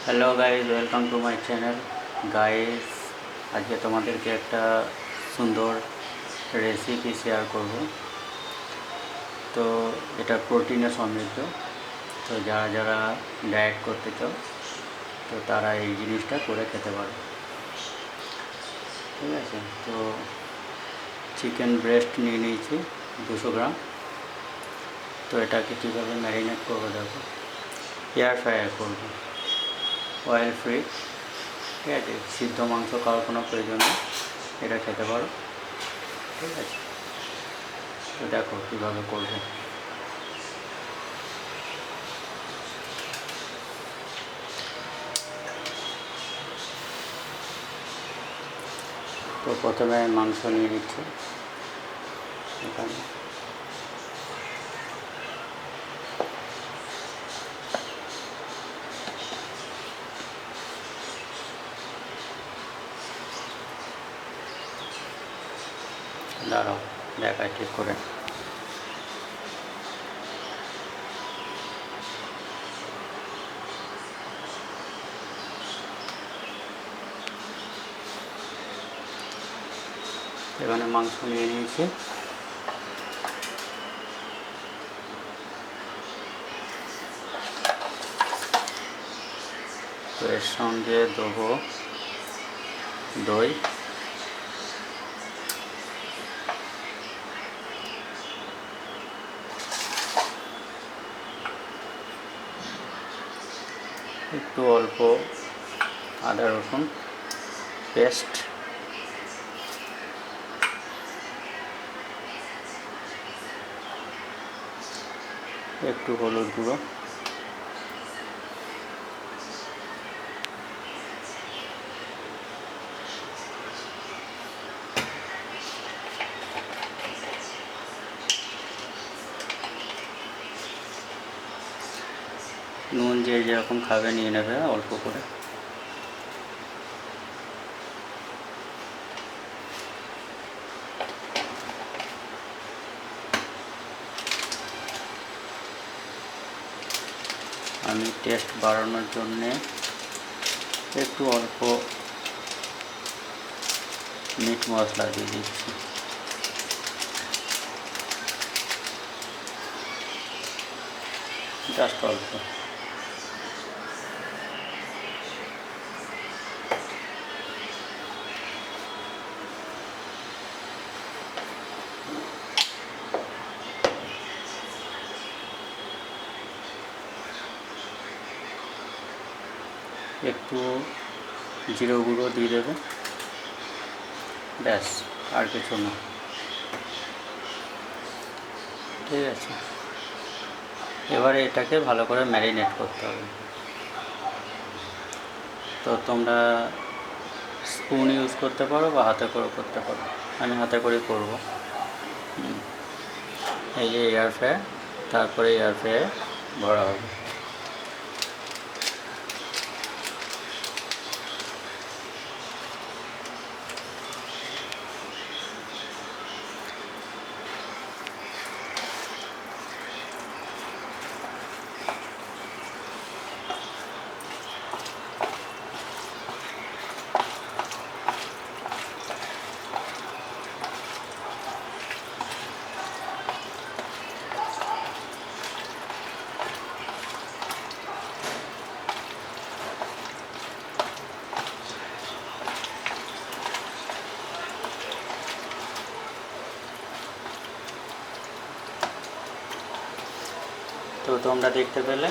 Hello guys, welcome to my channel. Guys, আজকে তোমাদেরকে একটা সুন্দর রেসিপি শেয়ার করব। তো এটা প্রোটিনে সমৃদ্ধ। তো যারা যারা ডায়েট করতে চাও তো তারা এই জিনিসটা করে খেতে পারো। ঠিক আছে, তো চিকেন ব্রেস্ট নিয়ে নিয়েছি 200 গ্রাম। তো এটাকে কীভাবে ম্যারিনেট করবো দেখো। এয়ার ফ্রায়ার করবো, অয়েল ফ্রি। ঠিক আছে, সিদ্ধ মাংস খাওয়ার কোনো প্রয়োজন নেই, এটা খেতে পারো। ঠিক আছে, তো দেখো কীভাবে করবো। তো প্রথমে মাংস নিয়ে নিচ্ছি এখানে। দাঁড়াও, দেখায় ঠিক করে। এখানে মাংস নিয়ে নিয়েছি। তো এর সঙ্গে দেবো দই, একটু অল্প আদা রসুন পেস্ট, একটু হলুদ গুঁড়ো, নুন যে যেরকম খাবে নিয়ে নেবে অল্প করে। আমি টেস্ট বাড়ানোর জন্যে একটু অল্প মিট মশলা দিয়ে দিচ্ছি। জাস্ট অল্প। একটু জিরে গুঁড়ো দিয়ে দেবে, ব্যাস, আর কিছু না। ঠিক আছে, এবারে এটাকে ভালো করে ম্যারিনেট করতে হবে। তো তোমরা স্পুন ইউজ করতে পারো বা হাতে করে করতে পারো, আমি হাতে করে করব। এই যে এয়ার ফ্রায়ার, তারপরে এয়ার ফ্রায়ারে ভরা হবে। তো তোমরা দেখতে পেলে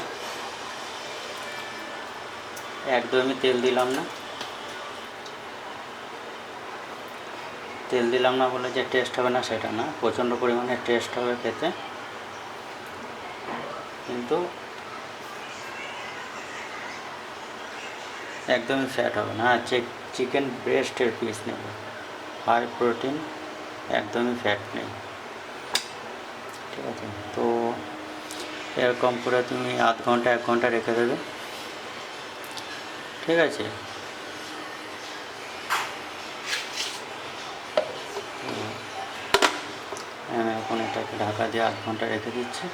একদমই তেল দিলাম না। তেল দিলাম না বলে যে টেস্ট হবে না সেটা না, প্রচণ্ড পরিমাণে টেস্ট হবে খেতে, কিন্তু একদমই ফ্যাট হবে না। চিকেন ব্রেস্টের পিস নেব, হাই প্রোটিন, একদমই ফ্যাট নেই। ঠিক আছে, তো এরকম করে তুমি আধ ঘন্টা 1 ঘন্টা রেখে দেবে। ঠিক আছে, আমি এখন এটাকে ঢাকা দিয়ে আধ ঘন্টা রেখে দিচ্ছি।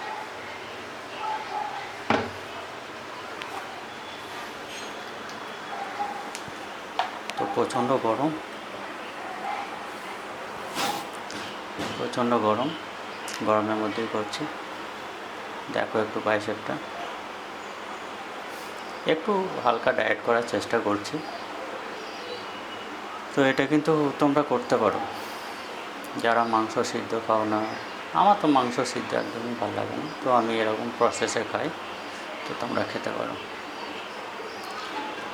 প্রচণ্ড গরম, গরমের মধ্যেই করছি। দেখো একটু বাইসেপটা, একটু হালকা ডায়েট করার চেষ্টা করছি। তো এটা কিন্তু তোমরা করতে পারো যারা মাংস সিদ্ধ খাও না। আমার তো মাংস সিদ্ধ একদমই ভালো লাগে না, তো আমি এরকম প্রসেসে খাই, তো তোমরা খেতে পারো।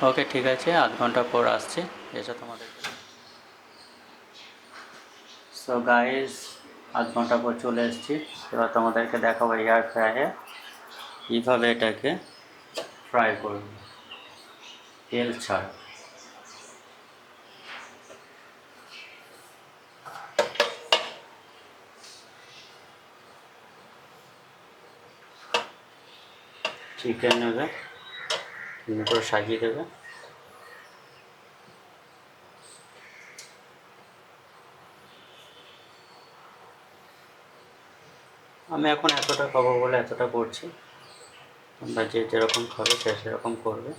ওকে, ঠিক আছে, আধ ঘন্টা পর আসছি, এসে তোমাদেরকে। সো গাইস, আধ ঘন্টা পর চলে এসেছি। এবার তোমাদেরকে দেখাবো এয়ার ফ্রায়ারে কীভাবে এটাকে ফ্রাই করবে তেল ছাড়া। চিকেন নেবে, করে সাজিয়ে দেবে। আমি এখন এতটা খাবো বলে এতটা করছি, তোমরা যে যেরকম খাবে সে সেরকম করবে।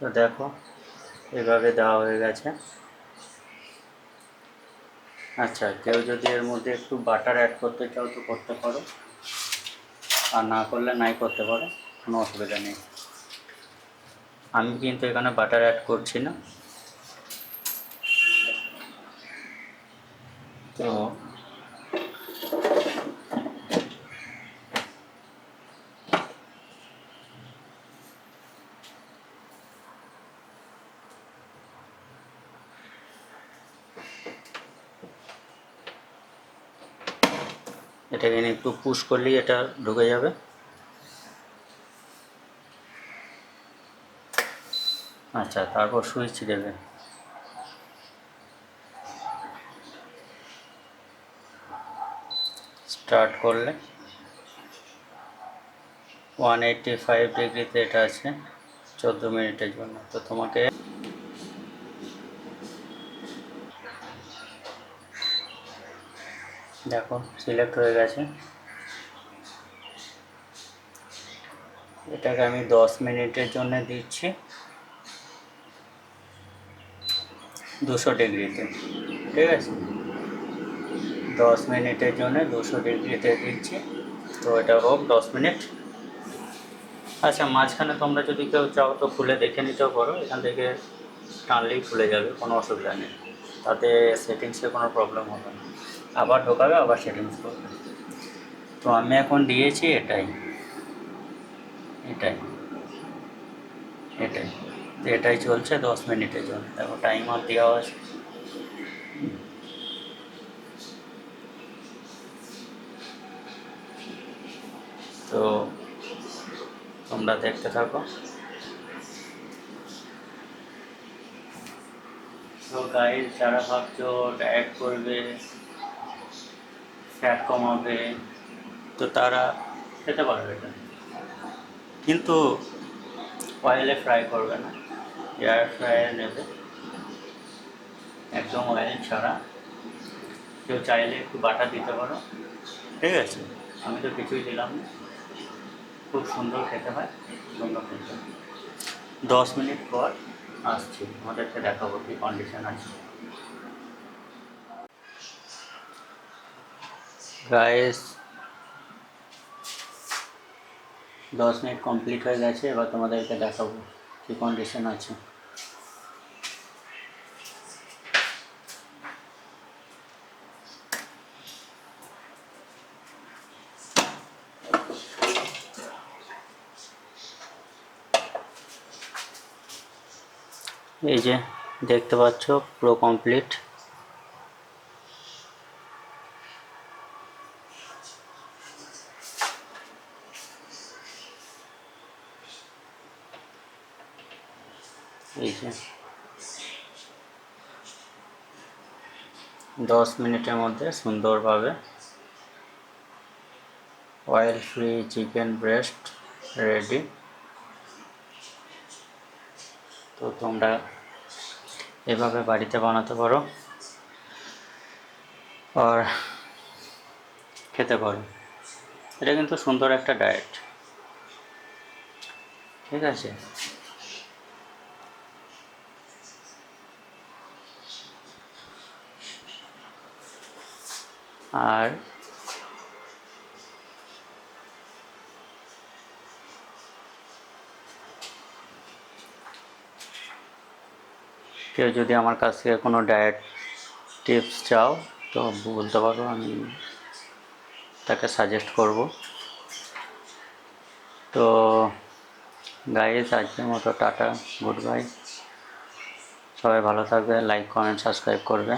তো দেখো এভাবে দেওয়া হয়ে গেছে। আচ্ছা, কেউ যদি এর মধ্যে একটু বাটার অ্যাড করতে চাও তো করতে পারো, আর না করলে নাই করতে পারো, কোনো অসুবিধা নেই। আমি কিন্তু এখানে বাটার অ্যাড করছি না। তো এটাকে একটু পুশ করলেই এটা ঢুকে যাবে। আচ্ছা, তারপর সুইচ দেবে। স্টার্ট করলে 185 ডিগ্রিতে এটা আছে 14 মিনিটের জন্য। তো তোমাকে দেখো সিলেক্ট হয়ে গেছে। এটাকে আমি 10 মিনিটের জন্য দিচ্ছি 200 ডিগ্রিতে, ঠিক আছে? 10 মিনিটের জন্য 200 ডিগ্রিতে দিচ্ছি। তো এটা হোক 10 মিনিট। আচ্ছা, মাঝখানে তোমরা যদি কেউ চাও তো খুলে দেখে নিতেও পারো, এখান থেকে টানলেই খুলে যাবে, কোনো অসুবিধা নেই, তাতে সেটিংসে কোনো প্রবলেম হবে না। আবার ঢোকাবে, আবার সেটিংস করবে। তো আমি এখন দিয়েছি এটাই এটাই এটাই তো এটাই চলছে 10 মিনিটের জন্য। দেখো টাইমার দেওয়া আছে। তো তোমরা দেখতে থাকো। তো গাইজ, যারা ভাবছো ডায়েট করবে, ফ্যাট কমাবে, তো তারা খেতে পারবে এটা, কিন্তু অয়েলে ফ্রাই করবে না, এয়ার ফ্রায়ার নেবে, একদম অয়েল ছাড়া। কেউ চাইলে একটু বাটার দিতে পারো, ঠিক আছে? আমি তো কিছুই দিলাম না। খুব সুন্দর খেতে হয়, সুন্দর খেতে হয়। 10 মিনিট পর আসছি, আমাদেরকে দেখাবো কী কন্ডিশন আছে। গাইস, 10 মিনিট কমপ্লিট হয়ে গেছে, এবার তোমাদেরকে দেখাবো কী কন্ডিশন আছে। এই যে দেখতে পাচ্ছ, পুরো কমপ্লিট। এই যে মিনিটের মধ্যে সুন্দরভাবে oil free chicken breast ready. তো তোমরা এভাবে বাড়িতে বানাতে পারো আর খেতে পারো। এটা কিন্তু সুন্দর একটা ডায়েট, ঠিক আছে। আর কেউ যদি আমার কাছ থেকে কোনো ডায়েট টিপস চাও তো বলতে পারো, আমি তাকে সাজেস্ট করব। তো গাইস, আজকের মতো টাটা, গুড বাই। সবাই ভালো থাকবে, লাইক কমেন্ট সাবস্ক্রাইব করবে।